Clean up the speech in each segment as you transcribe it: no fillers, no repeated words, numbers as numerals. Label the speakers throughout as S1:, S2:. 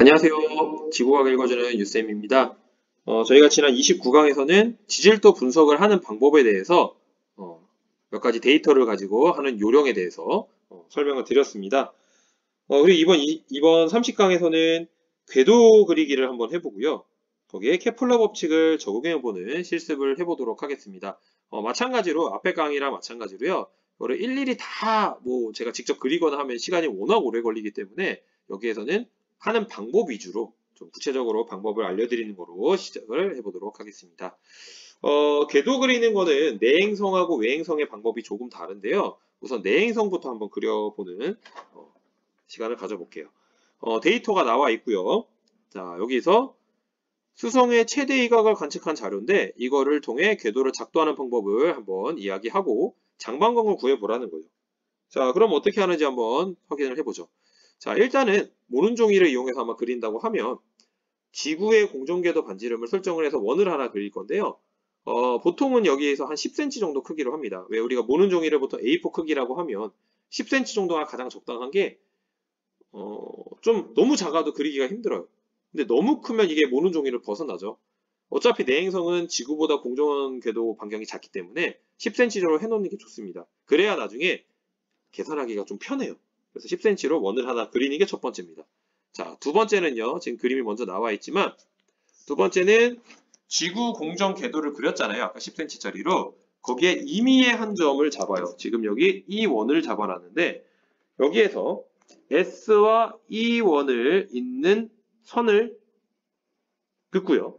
S1: 안녕하세요. 지구과학 읽어주는 유쌤입니다. 저희가 지난 29강에서는 지질도 분석을 하는 방법에 대해서 몇 가지 데이터를 가지고 하는 요령에 대해서 설명을 드렸습니다. 그리고 이번 30강에서는 궤도 그리기를 한번 해보고요. 거기에 케플러 법칙을 적용해보는 실습을 해보도록 하겠습니다. 마찬가지로 앞에 강의랑 마찬가지로요. 이거를 일일이 다 제가 직접 그리거나 하면 시간이 워낙 오래 걸리기 때문에 여기에서는 하는 방법 위주로 좀 구체적으로 방법을 알려드리는 거로 시작을 해보도록 하겠습니다. 궤도 그리는 거는 내행성하고 외행성의 방법이 조금 다른데요. 우선 내행성부터 한번 그려보는 시간을 가져볼게요. 데이터가 나와 있고요. 자, 여기서 수성의 최대 이각을 관측한 자료인데 이거를 통해 궤도를 작도하는 방법을 한번 이야기하고 장반경을 구해보라는 거예요. 자, 그럼 어떻게 하는지 한번 확인을 해보죠. 자, 일단은 모는 종이를 이용해서 한번 그린다고 하면 지구의 공정궤도 반지름을 설정을 해서 원을 하나 그릴 건데요. 보통은 여기에서 한 10cm 정도 크기로 합니다. 왜 우리가 모는 종이를 보통 A4 크기라고 하면 10cm 정도가 가장 적당한 게 좀 너무 작아도 그리기가 힘들어요. 근데 너무 크면 이게 모는 종이를 벗어나죠. 어차피 내행성은 지구보다 공정궤도 반경이 작기 때문에 10cm로 해놓는 게 좋습니다. 그래야 나중에 계산하기가 좀 편해요. 그래서 10cm로 원을 하나 그리는 게 첫 번째입니다. 자, 두 번째는요. 지금 그림이 먼저 나와 있지만 두 번째는 지구 공정 궤도를 그렸잖아요. 아까 10cm짜리로. 거기에 임의의 한 점을 잡아요. 지금 여기 E1을 잡아놨는데 여기에서 S와 E1을 잇는 선을 긋고요.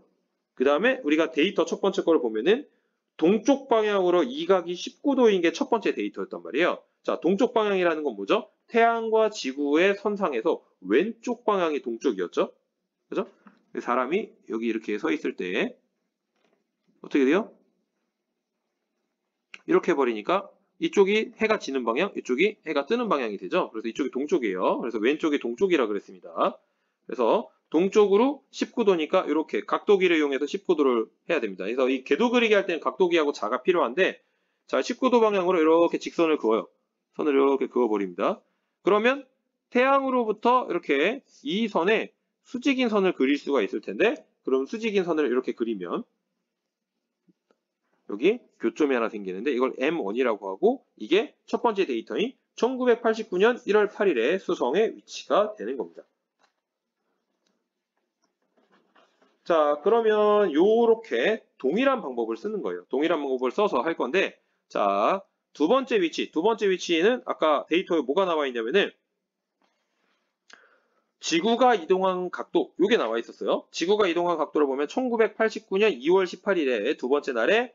S1: 그 다음에 우리가 데이터 첫 번째 거를 보면은 동쪽 방향으로 이각이 19도인 게 첫 번째 데이터였단 말이에요. 자, 동쪽 방향이라는 건 뭐죠? 태양과 지구의 선상에서 왼쪽 방향이 동쪽이었죠? 그죠? 사람이 여기 이렇게 서 있을 때 어떻게 돼요? 이렇게 해버리니까 이쪽이 해가 지는 방향, 이쪽이 해가 뜨는 방향이 되죠? 그래서 이쪽이 동쪽이에요. 그래서 왼쪽이 동쪽이라 그랬습니다. 그래서 동쪽으로 19도니까 이렇게 각도기를 이용해서 19도를 해야 됩니다. 그래서 이 궤도 그리기 할 때는 각도기하고 자가 필요한데 자, 19도 방향으로 이렇게 직선을 그어요. 선을 이렇게 그어버립니다. 그러면 태양으로부터 이렇게 이 선에 수직인 선을 그릴 수가 있을 텐데 그럼 수직인 선을 이렇게 그리면 여기 교점이 하나 생기는데 이걸 M1이라고 하고 이게 첫 번째 데이터인 1989년 1월 8일의 수성의 위치가 되는 겁니다. 자, 그러면 요렇게 동일한 방법을 쓰는 거예요. 동일한 방법을 써서 할 건데 자, 두 번째 위치는 아까 데이터에 뭐가 나와 있냐면은 지구가 이동한 각도, 요게 나와 있었어요. 지구가 이동한 각도를 보면 1989년 2월 18일에 두 번째 날에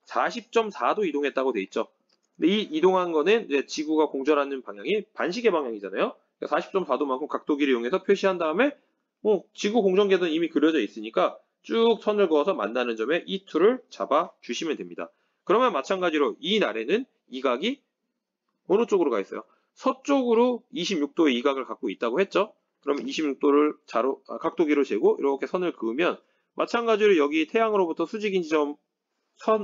S1: 40.4도 이동했다고 돼 있죠. 근데 이 이동한 거는 이제 지구가 공전하는 방향이 반시계 방향이잖아요. 그러니까 40.4도만큼 각도기를 이용해서 표시한 다음에 지구 공전궤도는 이미 그려져 있으니까 쭉 선을 그어서 만나는 점에 이 투를 잡아 주시면 됩니다. 그러면 마찬가지로 이 날에는 이각이 어느 쪽으로 가 있어요? 서쪽으로 26도의 이각을 갖고 있다고 했죠. 그러면 26도를 각도기로 재고 이렇게 선을 그으면 마찬가지로 여기 태양으로부터 수직인 지점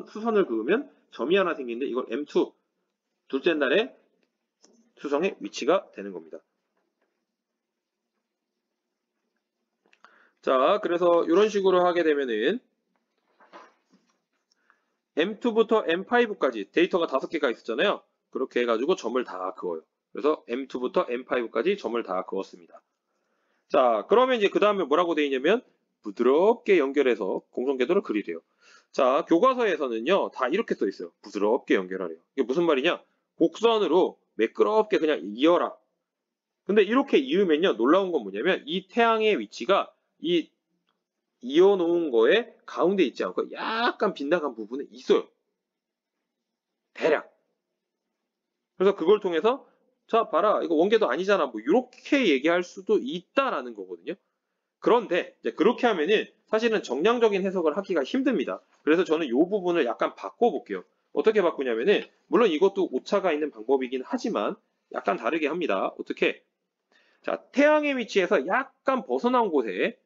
S1: 수선을 그으면 점이 하나 생기는데 이걸 M2 둘째 날에 수성의 위치가 되는 겁니다. 자, 그래서 이런 식으로 하게 되면은 M2부터 M5까지 데이터가 5개가 있었잖아요. 그렇게 해가지고 점을 다 그어요. 그래서 M2부터 M5까지 점을 다 그었습니다. 자, 그러면 이제 그 다음에 뭐라고 되어 있냐면 부드럽게 연결해서 공정궤도를 그리래요. 자, 교과서에서는요 다 이렇게 써 있어요. 부드럽게 연결하래요. 이게 무슨 말이냐? 곡선으로 매끄럽게 그냥 이어라. 근데 이렇게 이으면요 놀라운 건 뭐냐면 이 태양의 위치가 이 이어놓은 거에 가운데 있지 않고 약간 빗나간 부분에 있어요. 대략. 그래서 그걸 통해서 자 봐라 이거 원궤도 아니잖아 뭐 이렇게 얘기할 수도 있다라는 거거든요. 그런데 이제 그렇게 하면은 사실은 정량적인 해석을 하기가 힘듭니다. 그래서 저는 이 부분을 약간 바꿔볼게요. 어떻게 바꾸냐면은 물론 이것도 오차가 있는 방법이긴 하지만 약간 다르게 합니다. 어떻게? 자, 태양의 위치에서 약간 벗어난 곳에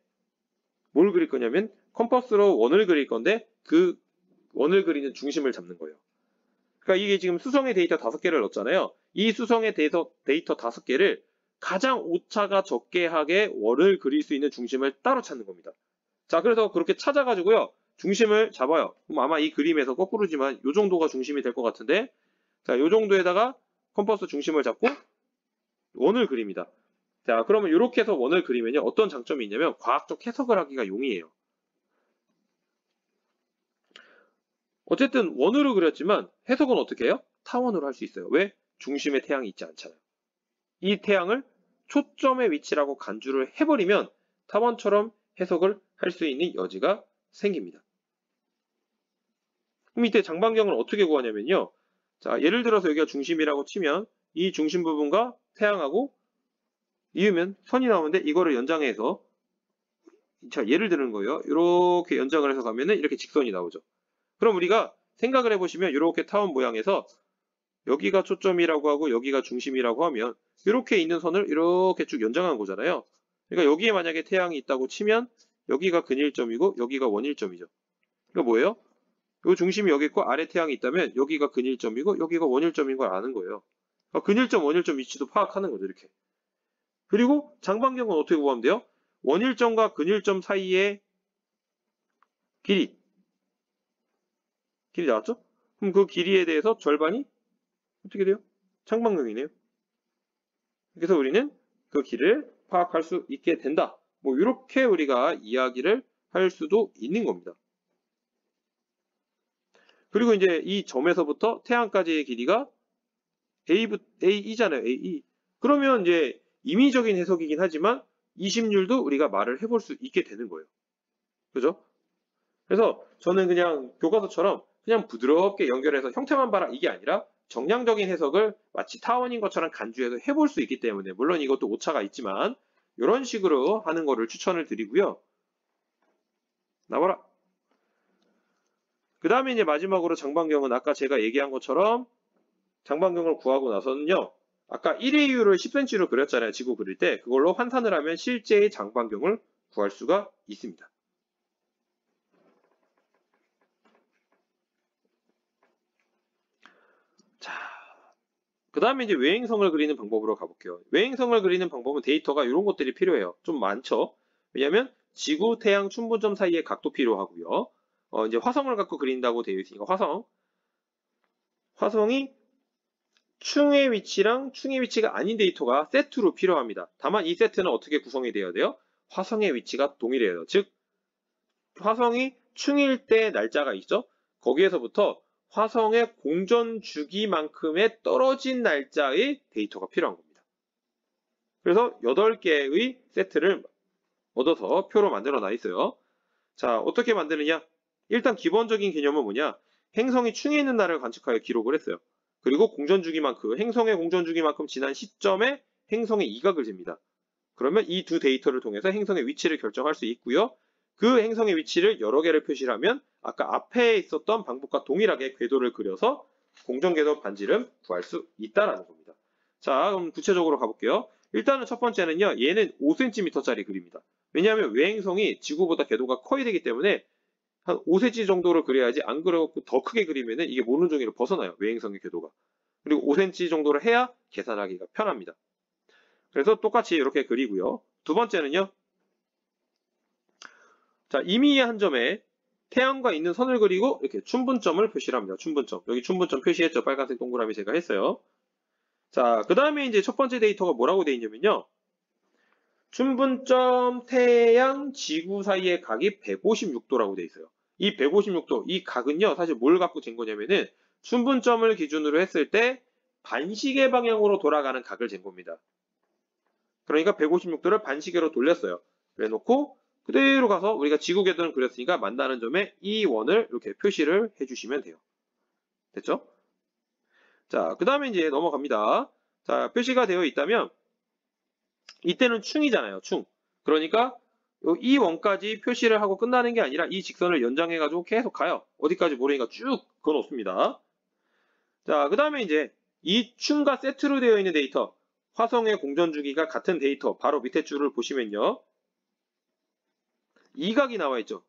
S1: 뭘 그릴 거냐면 컴퍼스로 원을 그릴 건데 그 원을 그리는 중심을 잡는 거예요. 그러니까 이게 지금 수성의 데이터 5개를 넣었잖아요. 이 수성의 데이터 5개를 가장 오차가 적게 하게 원을 그릴 수 있는 중심을 따로 찾는 겁니다. 자, 그래서 그렇게 찾아가지고요. 중심을 잡아요. 그럼 아마 이 그림에서 거꾸로지만 이 정도가 중심이 될 것 같은데, 자, 이 정도에다가 컴퍼스 중심을 잡고 원을 그립니다. 자, 그러면 이렇게 해서 원을 그리면요. 어떤 장점이 있냐면 과학적 해석을 하기가 용이해요. 어쨌든 원으로 그렸지만 해석은 어떻게 해요? 타원으로 할 수 있어요. 왜? 중심에 태양이 있지 않잖아요. 이 태양을 초점의 위치라고 간주를 해버리면 타원처럼 해석을 할 수 있는 여지가 생깁니다. 그럼 이때 장반경을 어떻게 구하냐면요. 자, 예를 들어서 여기가 중심이라고 치면 이 중심 부분과 태양하고 이으면 선이 나오는데 이거를 연장해서, 자, 예를 드는 거예요. 이렇게 연장을 해서 가면은 이렇게 직선이 나오죠. 그럼 우리가 생각을 해보시면 이렇게 타원 모양에서 여기가 초점이라고 하고 여기가 중심이라고 하면 이렇게 있는 선을 이렇게 쭉 연장한 거잖아요. 그러니까 여기에 만약에 태양이 있다고 치면 여기가 근일점이고 여기가 원일점이죠. 그러니까 뭐예요? 이 중심이 여기 있고 아래 태양이 있다면 여기가 근일점이고 여기가 원일점인 걸 아는 거예요. 그러니까 근일점, 원일점 위치도 파악하는 거죠. 이렇게. 그리고 장반경은 어떻게 구하면 돼요? 원일점과 근일점 사이의 길이 나왔죠? 그럼 그 길이에 대해서 절반이 어떻게 돼요? 장반경이네요. 그래서 우리는 그 길을 파악할 수 있게 된다. 뭐 이렇게 우리가 이야기를 할 수도 있는 겁니다. 그리고 이제 이 점에서부터 태양까지의 길이가 AE잖아요. AE. 그러면 이제 임의적인 해석이긴 하지만 20률도 우리가 말을 해볼 수 있게 되는 거예요. 그죠? 그래서 저는 그냥 교과서처럼 그냥 부드럽게 연결해서 형태만 봐라 이게 아니라 정량적인 해석을 마치 타원인 것처럼 간주해서 해볼 수 있기 때문에, 물론 이것도 오차가 있지만 이런 식으로 하는 거를 추천을 드리고요. 나와라. 그 다음에 이제 마지막으로 장반경은 아까 제가 얘기한 것처럼 장반경을 구하고 나서는요. 아까 1AU를 10cm로 그렸잖아요. 지구 그릴 때. 그걸로 환산을 하면 실제의 장반경을 구할 수가 있습니다. 자, 그 다음에 이제 외행성을 그리는 방법으로 가볼게요. 외행성을 그리는 방법은 데이터가 이런 것들이 필요해요. 좀 많죠. 왜냐하면 지구, 태양, 춘분점 사이의 각도 필요하고요. 이제 화성을 갖고 그린다고 되어 있으니까 화성이 충의 위치랑 충의 위치가 아닌 데이터가 세트로 필요합니다. 다만 이 세트는 어떻게 구성이 되어야 돼요? 화성의 위치가 동일해야 돼요. 즉 화성이 충일 때 날짜가 있죠. 거기에서부터 화성의 공전 주기만큼의 떨어진 날짜의 데이터가 필요한 겁니다. 그래서 8개의 세트를 얻어서 표로 만들어 놔 있어요. 자, 어떻게 만드느냐? 일단 기본적인 개념은 뭐냐? 행성이 충에 있는 날을 관측하여 기록을 했어요. 그리고 공전주기만큼, 행성의 공전주기만큼 지난 시점에 행성의 이각을 잽니다. 그러면 이 두 데이터를 통해서 행성의 위치를 결정할 수 있고요. 그 행성의 위치를 여러 개를 표시를 하면 아까 앞에 있었던 방법과 동일하게 궤도를 그려서 공전궤도 반지름 구할 수 있다는 겁니다. 자, 그럼 구체적으로 가볼게요. 일단은 첫 번째는요. 얘는 5cm짜리 그립니다. 왜냐하면 외행성이 지구보다 궤도가 커야 되기 때문에 한 5cm 정도를 그려야지, 안 그려갖고 더 크게 그리면은 이게 모눈종이로 벗어나요. 외행성의 궤도가. 그리고 5cm 정도를 해야 계산하기가 편합니다. 그래서 똑같이 이렇게 그리고요. 두 번째는요. 자, 임의의 한 점에 태양과 있는 선을 그리고 이렇게 춘분점을 표시를 합니다. 춘분점. 여기 춘분점 표시했죠. 빨간색 동그라미 제가 했어요. 자, 그 다음에 이제 첫 번째 데이터가 뭐라고 되어 있냐면요. 춘분점, 태양, 지구 사이의 각이 156도라고 되어 있어요. 이 156도, 이 각은요, 사실 뭘 갖고 잰 거냐면은 춘분점을 기준으로 했을 때 반시계 방향으로 돌아가는 각을 잰 겁니다. 그러니까 156도를 반시계로 돌렸어요. 그래 놓고 그대로 가서 우리가 지구 궤도를 그렸으니까 만나는 점에 이 원을 이렇게 표시를 해주시면 돼요. 됐죠? 자, 그 다음에 이제 넘어갑니다. 자, 표시가 되어 있다면 이때는 충이잖아요. 충. 그러니까 이 원까지 표시를 하고 끝나는 게 아니라 이 직선을 연장해가지고 계속 가요. 어디까지 모르니까 쭉 그어놓습니다. 자, 그 다음에 이제 이 충과 세트로 되어 있는 데이터, 화성의 공전주기가 같은 데이터, 바로 밑에 줄을 보시면요. 이각이 나와 있죠.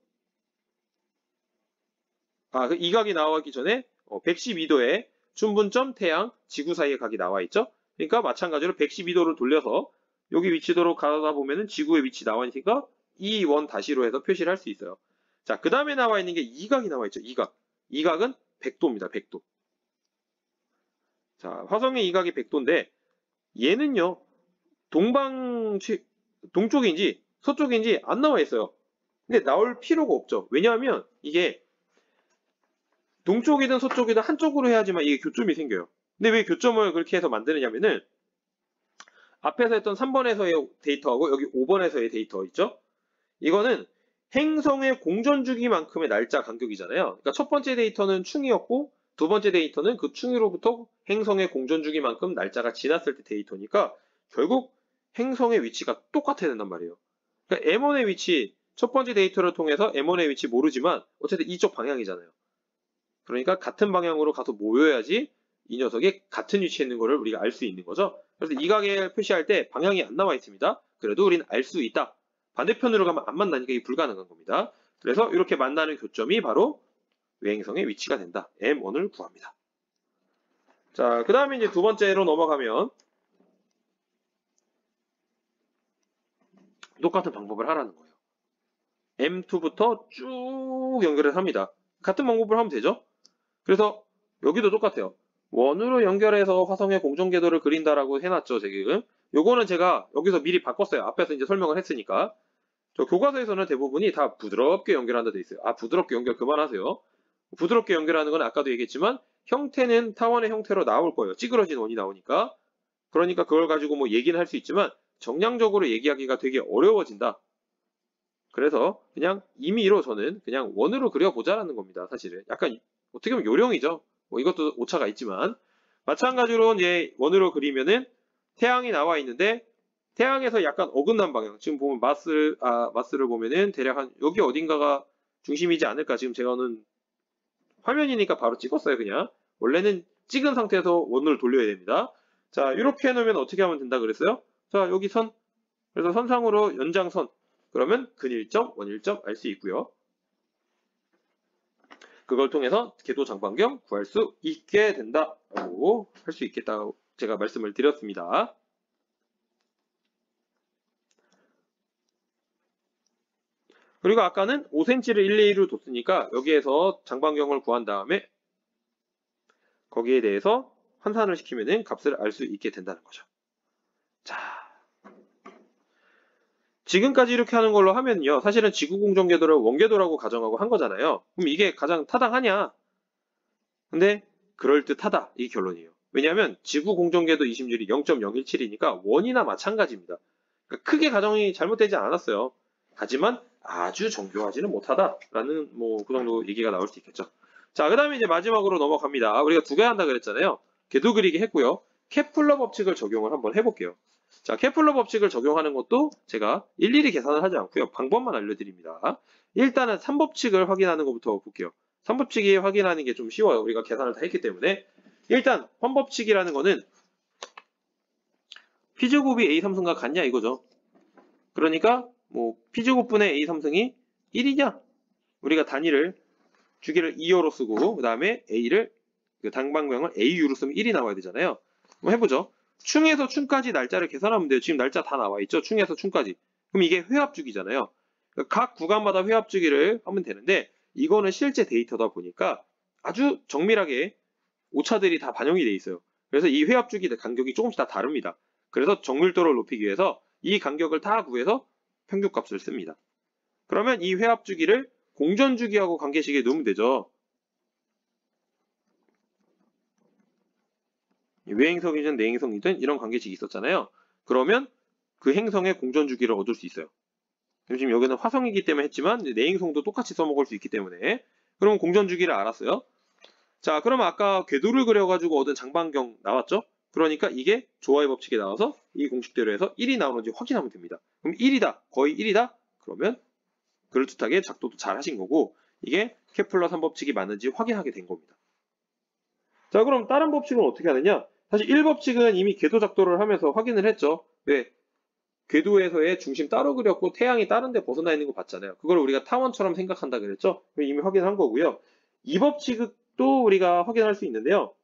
S1: 그 이각이 나오기 전에 112도에 춘분점, 태양, 지구 사이의 각이 나와 있죠. 그러니까 마찬가지로 112도를 돌려서 여기 위치도로 가다 보면은 지구의 위치 나와 있으니까 이 원 다시로 해서 표시를 할 수 있어요. 자, 그 다음에 나와 있는 게 이각이 나와 있죠. 이각. 이각은 100도입니다. 100도. 자, 화성의 이각이 100도인데 얘는요. 동쪽인지 서쪽인지 안 나와 있어요. 근데 나올 필요가 없죠. 왜냐하면 이게 동쪽이든 서쪽이든 한쪽으로 해야지만 이게 교점이 생겨요. 근데 왜 교점을 그렇게 해서 만드느냐면은 앞에서 했던 3번에서의 데이터하고 여기 5번에서의 데이터 있죠? 이거는 행성의 공전 주기만큼의 날짜 간격이잖아요. 그러니까 첫 번째 데이터는 충이었고 두 번째 데이터는 그 충이로부터 행성의 공전 주기만큼 날짜가 지났을 때 데이터니까 결국 행성의 위치가 똑같아야 된단 말이에요. 그러니까 M1의 위치, 첫 번째 데이터를 통해서 M1의 위치 모르지만 어쨌든 이쪽 방향이잖아요. 그러니까 같은 방향으로 가서 모여야지 이 녀석이 같은 위치에 있는 것을 우리가 알 수 있는 거죠. 그래서 이각을 표시할 때 방향이 안 나와 있습니다. 그래도 우리는 알 수 있다. 반대편으로 가면 안 만나니까 이게 불가능한 겁니다. 그래서 이렇게 만나는 교점이 바로 외행성의 위치가 된다. M1을 구합니다. 자, 그 다음에 이제 두 번째로 넘어가면 똑같은 방법을 하라는 거예요. M2부터 쭉 연결해서 합니다. 같은 방법을 하면 되죠? 그래서 여기도 똑같아요. 원으로 연결해서 화성의 공전궤도를 그린다라고 해놨죠, 지금. 요거는 제가 여기서 미리 바꿨어요. 앞에서 이제 설명을 했으니까. 저 교과서에서는 대부분이 다 부드럽게 연결한다 돼 있어요. 아, 부드럽게 연결 그만하세요. 부드럽게 연결하는 건 아까도 얘기했지만 형태는 타원의 형태로 나올 거예요. 찌그러진 원이 나오니까. 그러니까 그걸 가지고 뭐 얘기는 할 수 있지만 정량적으로 얘기하기가 되게 어려워진다. 그래서 그냥 임의로 저는 그냥 원으로 그려보자라는 겁니다. 사실은. 약간 어떻게 보면 요령이죠. 뭐 이것도 오차가 있지만 마찬가지로 이제 원으로 그리면은 태양이 나와 있는데 태양에서 약간 어긋난 방향. 지금 보면 마스를 보면은 대략 한 여기 어딘가가 중심이지 않을까. 지금 제가는 화면이니까 바로 찍었어요, 그냥. 원래는 찍은 상태에서 원을 돌려야 됩니다. 자, 이렇게 해놓으면 어떻게 하면 된다 그랬어요? 자, 여기 선. 그래서 선상으로 연장선. 그러면 근일점, 원일점 알 수 있고요. 그걸 통해서 궤도 장반경 구할 수 있게 된다라고 할 수 있겠다고 제가 말씀을 드렸습니다. 그리고 아까는 5cm를 1, 2로 뒀으니까 여기에서 장반경을 구한 다음에 거기에 대해서 환산을 시키면 값을 알 수 있게 된다는 거죠. 자, 지금까지 이렇게 하는 걸로 하면요. 사실은 지구공전궤도를 원궤도라고 가정하고 한 거잖아요. 그럼 이게 가장 타당하냐? 근데 그럴듯하다. 이 결론이에요. 왜냐하면 지구공전궤도 이심률이 0.017이니까 원이나 마찬가지입니다. 그러니까 크게 가정이 잘못되지 않았어요. 하지만 아주 정교하지는 못하다라는 뭐 그 정도 얘기가 나올 수 있겠죠. 자, 그 다음에 이제 마지막으로 넘어갑니다. 우리가 두 개 한다 그랬잖아요. 궤도 그리기 했고요. 케플러 법칙을 적용을 한번 해볼게요. 자, 케플러 법칙을 적용하는 것도 제가 일일이 계산을 하지 않고요. 방법만 알려드립니다. 일단은 3법칙을 확인하는 것부터 볼게요. 3법칙이 확인하는 게 좀 쉬워요. 우리가 계산을 다 했기 때문에. 일단 1법칙이라는 거는 피즈곱이 A 삼성과 같냐 이거죠. 그러니까 뭐 피즈곱분의 A 삼성이 1이냐? 우리가 단위를 주기를 2호로 쓰고 그 다음에 A를 그 당방명을 AU로 쓰면 1이 나와야 되잖아요. 한번 해보죠. 충에서 충까지 날짜를 계산하면 돼요. 지금 날짜 다 나와 있죠. 충에서 충까지. 그럼 이게 회합주기잖아요. 그러니까 각 구간마다 회합주기를 하면 되는데 이거는 실제 데이터다 보니까 아주 정밀하게 오차들이 다 반영이 돼 있어요. 그래서 이 회합주기 간격이 조금씩 다 다릅니다. 그래서 정밀도를 높이기 위해서 이 간격을 다 구해서 평균값을 씁니다. 그러면 이 회합주기를 공전주기하고 관계식에 넣으면 되죠. 외행성이든 내행성이든 이런 관계식이 있었잖아요. 그러면 그 행성의 공전주기를 얻을 수 있어요. 지금 여기는 화성이기 때문에 했지만 내행성도 똑같이 써먹을 수 있기 때문에 그럼 공전주기를 알았어요. 자, 그러면 아까 궤도를 그려가지고 얻은 장반경 나왔죠? 그러니까 이게 조화의 법칙에 나와서 이 공식대로 해서 1이 나오는지 확인하면 됩니다. 그럼 1이다, 거의 1이다? 그러면 그럴듯하게 작도도 잘 하신 거고 이게 케플러 3법칙이 맞는지 확인하게 된 겁니다. 자, 그럼 다른 법칙은 어떻게 하느냐? 사실 1법칙은 이미 궤도 작도를 하면서 확인을 했죠. 왜? 궤도에서의 중심 따로 그렸고 태양이 다른 데 벗어나 있는 거 봤잖아요. 그걸 우리가 타원처럼 생각한다 그랬죠? 이미 확인한 거고요. 2법칙도 우리가 확인할 수 있는데요.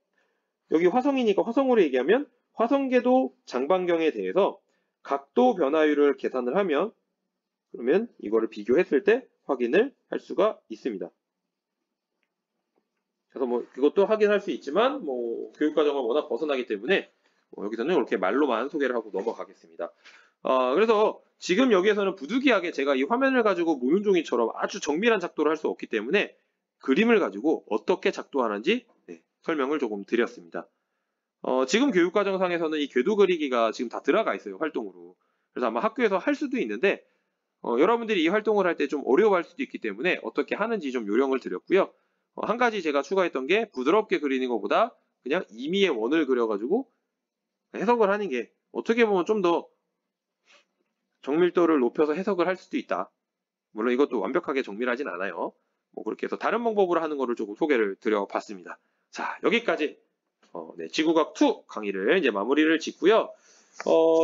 S1: 여기 화성이니까 화성으로 얘기하면 화성궤도 장반경에 대해서 각도 변화율을 계산을 하면 그러면 이거를 비교했을 때 확인을 할 수가 있습니다. 그래서 뭐 그것도 확인할 수 있지만 뭐 교육과정을 워낙 벗어나기 때문에 여기서는 이렇게 말로만 소개를 하고 넘어가겠습니다. 그래서 지금 여기에서는 부득이하게 제가 이 화면을 가지고 모윤종이처럼 아주 정밀한 작도를 할 수 없기 때문에 그림을 가지고 어떻게 작도하는지 설명을 조금 드렸습니다. 지금 교육과정상에서는 이 궤도 그리기가 지금 다 들어가 있어요, 활동으로. 그래서 아마 학교에서 할 수도 있는데 여러분들이 이 활동을 할 때 좀 어려워할 수도 있기 때문에 어떻게 하는지 좀 요령을 드렸고요. 한 가지 제가 추가했던 게 부드럽게 그리는 것보다 그냥 임의의 원을 그려가지고 해석을 하는 게 어떻게 보면 좀 더 정밀도를 높여서 해석을 할 수도 있다. 물론 이것도 완벽하게 정밀하진 않아요. 뭐 그렇게 해서 다른 방법으로 하는 거를 조금 소개를 드려봤습니다. 자, 여기까지 지구과학 2 강의를 이제 마무리를 짓고요.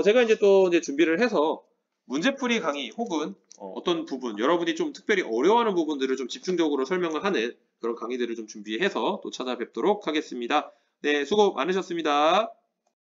S1: 제가 이제 또 이제 준비를 해서 문제풀이 강의 혹은 어떤 부분, 여러분이 좀 특별히 어려워하는 부분들을 좀 집중적으로 설명을 하는 그런 강의들을 좀 준비해서 또 찾아뵙도록 하겠습니다. 네, 수고 많으셨습니다.